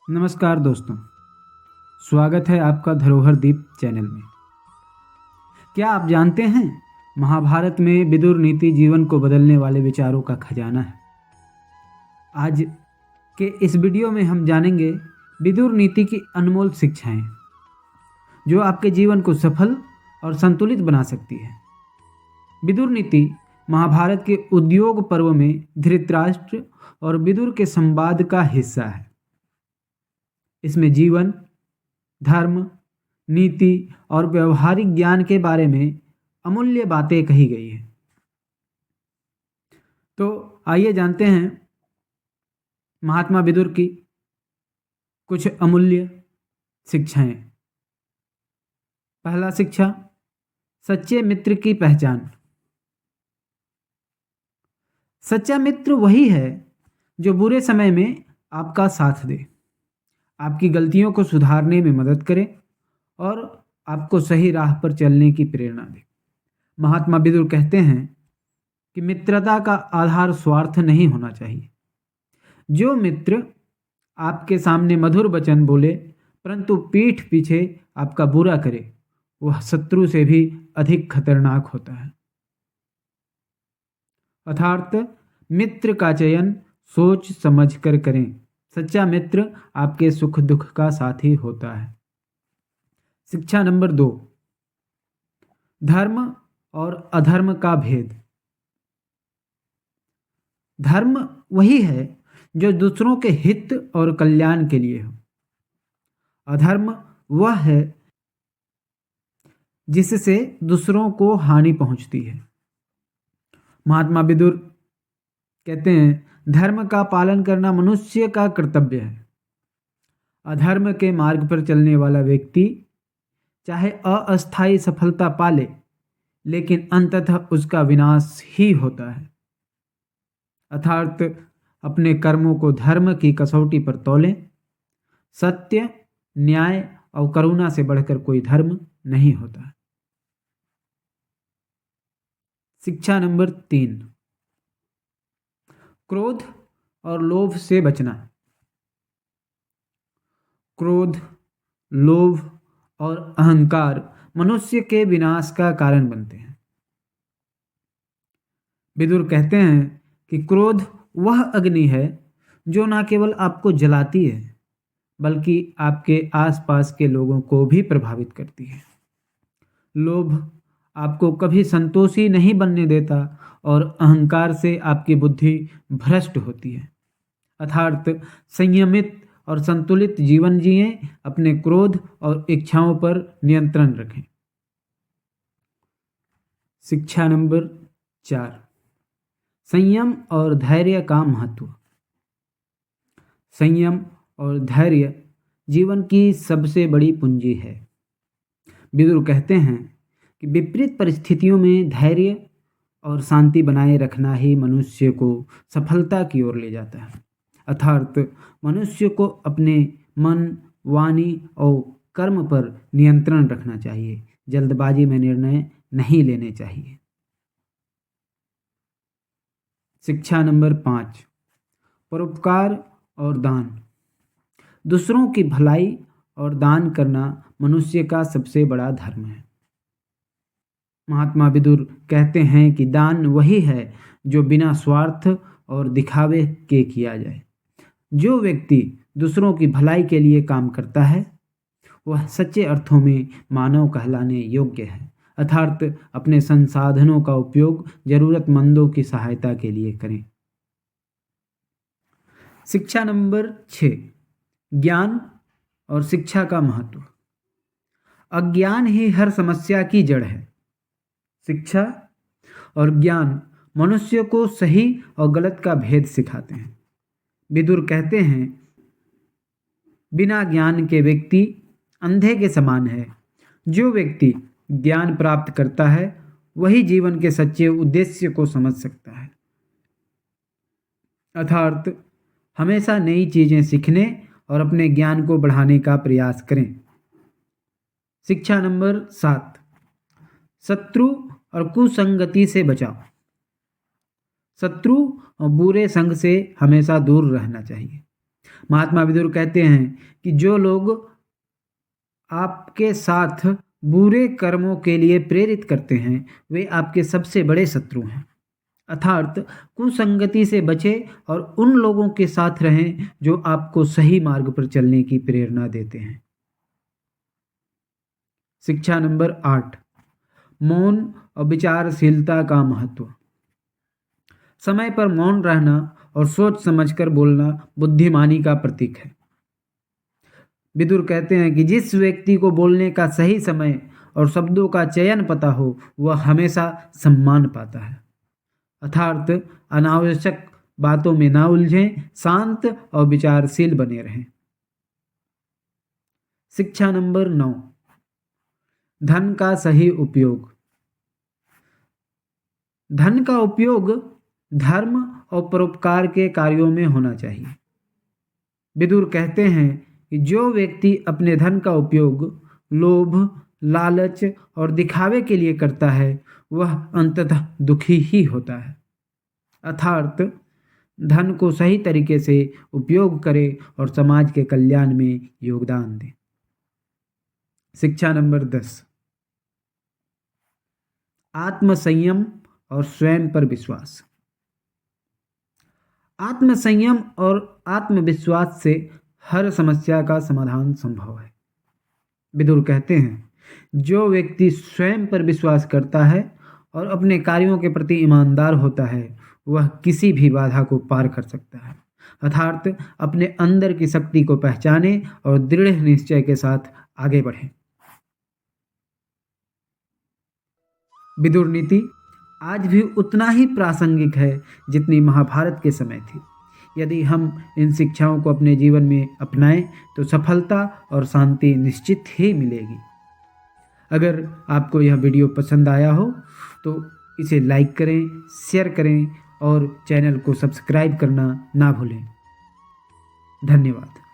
नमस्कार दोस्तों, स्वागत है आपका धरोहर दीप चैनल में। क्या आप जानते हैं, महाभारत में विदुर नीति जीवन को बदलने वाले विचारों का खजाना है। आज के इस वीडियो में हम जानेंगे विदुर नीति की अनमोल शिक्षाएं, जो आपके जीवन को सफल और संतुलित बना सकती है। विदुर नीति महाभारत के उद्योग पर्व में धृतराष्ट्र और विदुर के संवाद का हिस्सा है। इसमें जीवन, धर्म, नीति और व्यवहारिक ज्ञान के बारे में अमूल्य बातें कही गई हैं। तो आइए जानते हैं महात्मा विदुर की कुछ अमूल्य शिक्षाएं। पहला शिक्षा, सच्चे मित्र की पहचान। सच्चा मित्र वही है जो बुरे समय में आपका साथ दे, आपकी गलतियों को सुधारने में मदद करे और आपको सही राह पर चलने की प्रेरणा दे। महात्मा विदुर कहते हैं कि मित्रता का आधार स्वार्थ नहीं होना चाहिए। जो मित्र आपके सामने मधुर वचन बोले परंतु पीठ पीछे आपका बुरा करे, वह शत्रु से भी अधिक खतरनाक होता है। अर्थात मित्र का चयन सोच समझ कर करें। सच्चा मित्र आपके सुख दुख का साथी होता है। शिक्षा नंबर 2, धर्म और अधर्म का भेद। धर्म वही है जो दूसरों के हित और कल्याण के लिए हो। अधर्म वह है जिससे दूसरों को हानि पहुंचती है। महात्मा विदुर कहते हैं, धर्म का पालन करना मनुष्य का कर्तव्य है। अधर्म के मार्ग पर चलने वाला व्यक्ति चाहे अस्थायी सफलता पाले, लेकिन अंततः उसका विनाश ही होता है। अर्थात अपने कर्मों को धर्म की कसौटी पर तौलें। सत्य, न्याय और करुणा से बढ़कर कोई धर्म नहीं होता। शिक्षा नंबर 3, क्रोध और लोभ से बचना। क्रोध, लोभ और अहंकार मनुष्य के विनाश का कारण बनते हैं। विदुर कहते हैं कि क्रोध वह अग्नि है जो न केवल आपको जलाती है बल्कि आपके आसपास के लोगों को भी प्रभावित करती है। लोभ आपको कभी संतोषी नहीं बनने देता और अहंकार से आपकी बुद्धि भ्रष्ट होती है। अर्थात संयमित और संतुलित जीवन जिएं, अपने क्रोध और इच्छाओं पर नियंत्रण रखें। शिक्षा नंबर 4, संयम और धैर्य का महत्व। संयम और धैर्य जीवन की सबसे बड़ी पूंजी है। विदुर कहते हैं कि विपरीत परिस्थितियों में धैर्य और शांति बनाए रखना ही मनुष्य को सफलता की ओर ले जाता है। अर्थात मनुष्य को अपने मन, वाणी और कर्म पर नियंत्रण रखना चाहिए। जल्दबाजी में निर्णय नहीं लेने चाहिए। शिक्षा नंबर 5, परोपकार और दान। दूसरों की भलाई और दान करना मनुष्य का सबसे बड़ा धर्म है। महात्मा विदुर कहते हैं कि दान वही है जो बिना स्वार्थ और दिखावे के किया जाए। जो व्यक्ति दूसरों की भलाई के लिए काम करता है, वह सच्चे अर्थों में मानव कहलाने योग्य है। अर्थात अपने संसाधनों का उपयोग जरूरतमंदों की सहायता के लिए करें। शिक्षा नंबर 6, ज्ञान और शिक्षा का महत्व। अज्ञान ही हर समस्या की जड़ है। शिक्षा और ज्ञान मनुष्य को सही और गलत का भेद सिखाते हैं। विदुर कहते हैं, बिना ज्ञान के व्यक्ति अंधे के समान है। जो व्यक्ति ज्ञान प्राप्त करता है, वही जीवन के सच्चे उद्देश्य को समझ सकता है। अर्थात हमेशा नई चीजें सीखने और अपने ज्ञान को बढ़ाने का प्रयास करें। शिक्षा नंबर 7, शत्रु और कुसंगति से बचाओ। शत्रु और बुरे संग से हमेशा दूर रहना चाहिए। महात्मा विदुर कहते हैं कि जो लोग आपके साथ बुरे कर्मों के लिए प्रेरित करते हैं वे आपके सबसे बड़े शत्रु हैं। अर्थात कुसंगति से बचें और उन लोगों के साथ रहें जो आपको सही मार्ग पर चलने की प्रेरणा देते हैं। शिक्षा नंबर 8, मौन और विचारशीलता का महत्व। समय पर मौन रहना और सोच समझकर बोलना बुद्धिमानी का प्रतीक है। विदुर कहते हैं कि जिस व्यक्ति को बोलने का सही समय और शब्दों का चयन पता हो वह हमेशा सम्मान पाता है। अर्थात अनावश्यक बातों में ना उलझें, शांत और विचारशील बने रहें। शिक्षा नंबर 9, धन का सही उपयोग। धन का उपयोग धर्म और परोपकार के कार्यों में होना चाहिए। विदुर कहते हैं कि जो व्यक्ति अपने धन का उपयोग लोभ, लालच और दिखावे के लिए करता है वह अंततः दुखी ही होता है। अर्थात धन को सही तरीके से उपयोग करें और समाज के कल्याण में योगदान दें। शिक्षा नंबर 10, आत्मसंयम और स्वयं पर विश्वास। आत्मसंयम और आत्मविश्वास से हर समस्या का समाधान संभव है। विदुर कहते हैं जो व्यक्ति स्वयं पर विश्वास करता है और अपने कार्यों के प्रति ईमानदार होता है वह किसी भी बाधा को पार कर सकता है। अर्थात अपने अंदर की शक्ति को पहचानें और दृढ़ निश्चय के साथ आगे बढ़ें। विदुर नीति आज भी उतना ही प्रासंगिक है जितनी महाभारत के समय थी। यदि हम इन शिक्षाओं को अपने जीवन में अपनाएं तो सफलता और शांति निश्चित ही मिलेगी। अगर आपको यह वीडियो पसंद आया हो तो इसे लाइक करें, शेयर करें और चैनल को सब्सक्राइब करना ना भूलें। धन्यवाद।